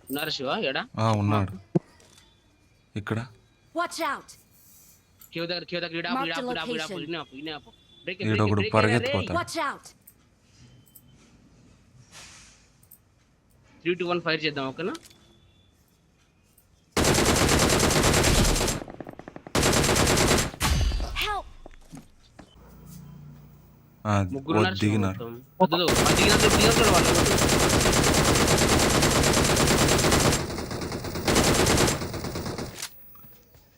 ఉన్నారు శివ ఎడా ఉన్నాడు ఇక్కడ. Watch out! Marked a location. ఈడొకడు పరిగెత్తిపోతాడు. Watch out! 3, 2, 1 fire చేద్దాం ఓకేనా. Help! ముగ్గురు ఉన్నారు శివ దిగినారు. మొత్తం. వద్దు, దిగినట్టు వాళ్ళు.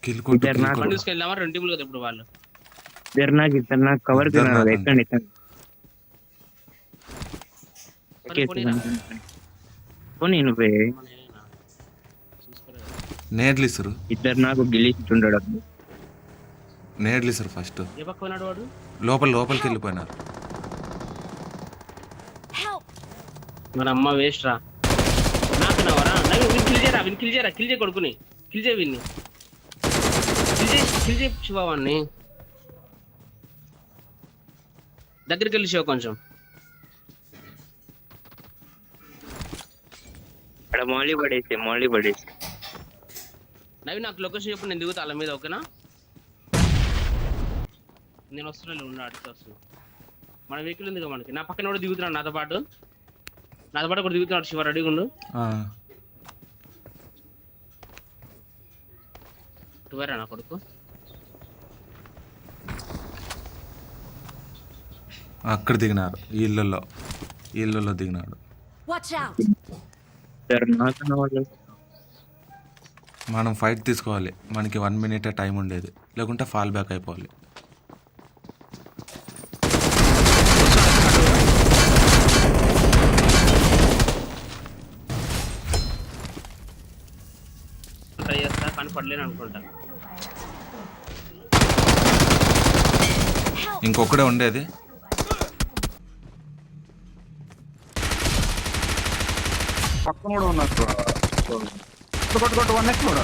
కిల్ కొట్టు, కిల్ బండి కొట్టు. తీసుకెళ్దామా 2 టీములు కదా ఇప్పుడు వాళ్ళు. ఇద్దరు కవర్ ఇద్దరు ఎక్కండి పోనీరా. పోనీ నువ్వే చూసుకోలేదు. నేడ్లు ఇస్తారు, ఇద్దరు నాకు గిలిస్తుండడు నేడ్లు ఇస్తారు ఫస్ట్. ఏ పక్క పోయినాడు వాడు? లోపలికి వెళ్ళిపోయినారు. Help! మన అమ్మ వేస్ట్ రా. నాకు నవరా విన్ కిల్ చేయ కొడుకుని కిల్ చేయ విన్ని కిల్ చేయ శివాన్ని దగ్గరికి వెళ్ళి శివ కొంచెం. అక్కడ మౌలి పడేసి నవి నాకు లొకేషన్ చెప్పు, నేను దిగుతా అలా మీద ఓకేనా. నేను వస్తున్నా ఉన్నా అడిగి వస్తున్నా. మన వెహికల్ ఉంది కదా మనకి. నా పక్కన కూడా దిగుతున్నాడు నాతో పాటు కూడా దిగుతున్నాడు శివ. రెడీగా ఉండు. టువేరా నా కొడుకు. అక్కడ దిగినారు, ఈ ఇళ్ళల్లో దిగినాడు. Watch out! మనం ఫైట్ తీసుకోవాలి, మనకి 1 minute టైం ఉండేది, లేకుంటే ఫాల్ బ్యాక్ అయిపోవాలి. ట్రై చేస్తా కానీ పడలేను అనుకుంటా. ఇంకొకడే ఉండేది. పక్కన కూడా ఉన్నట్టు కొట్టు 1 నెక్స్ట్ కూడా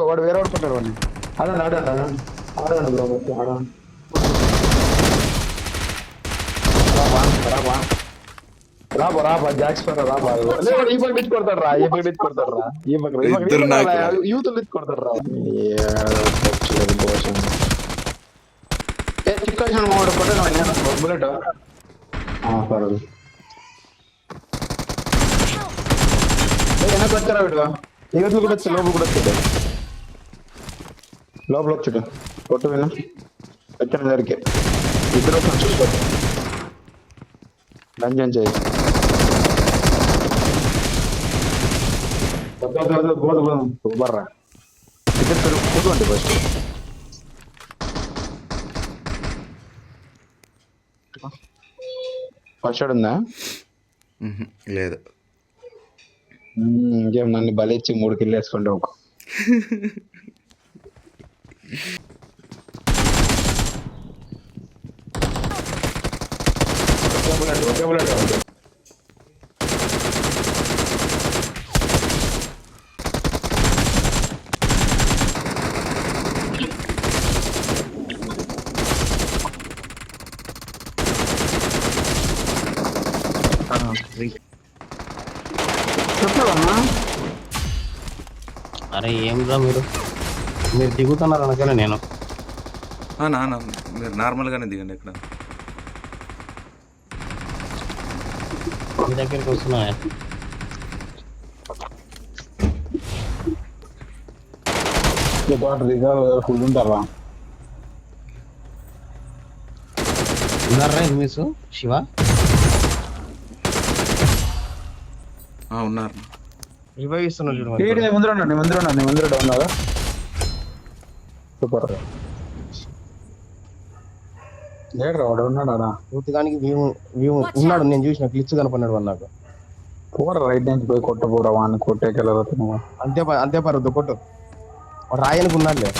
వాడు వేరే వాడుకుంటాడు వాడిని. ఆడండి బ్రో ఆడండి. రాబా జాక్స్ రాబా ఈ పక్క బిచ్ కొడతాడు రా, ఈ పక్క బిచ్ కొడతాడు రా, ఈ పక్క యూత్ బిచ్ కొడతాడు రా. చిక్కేషన్ కొట్టాను బుల్లెట్. పర్వాలేదు వెనక్కి వచ్చారా వీడు. యువతలు కూడా వచ్చి లోపల కూడా వచ్చాడు, లోపల వచ్చాడు. కొట్టు విన్నా వచ్చిన దగ్గరికి ఇద్దరు వచ్చి చూసుకోండి. డంజన్ చేయి బర్రా ఇద్దరు కూర్చోండి ఫస్ట్. ఫస్ట్ ఉందా? లేదు. ఇంకేం నన్ను బలిచ్చి 3 కిల్ వేసుకుంటే ఒక అరే ఏం రా మీరు దిగుతున్నారు అనగానే నేను మీరు నార్మల్గానే దిగండి. ఇక్కడ మీ దగ్గరికి వస్తున్నా. ఫుల్ ఉంటారా ఉన్నారా ఎనిమిస్ శివ? ఉన్నారు. ముందర ఉన్నారా? సూపర్ వాడు ఉన్నాడా? పూర్తిగానికి ఉన్నాడు, నేను చూసిన క్లిప్స్ కనపడినాడు వాళ్ళు నాకు. పోరా రైట్ నుంచి పోయి కొట్టపోరా వాడిని కొట్టేకెళ్ళదు. అంతే పర్వద్దు కొట్టు. రాయనికి ఉన్నాడులే.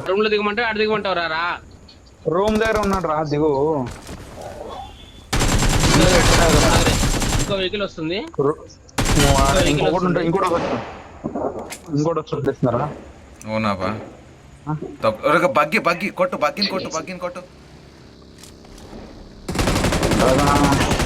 రూమ్ లో దిగమంటే అటు దిగమంటావు రా. రూమ్ దగ్గర ఉన్నాడు రా, దిగు. ఇంకో వెహికల్ వస్తుంది. ఇంకోటి వచ్చి వదిలేస్తున్నారా? అవునాబా బగ్గి బగ్గి కొట్టు బగ్గిని కొట్టు బగ్గిని కొట్టు రా.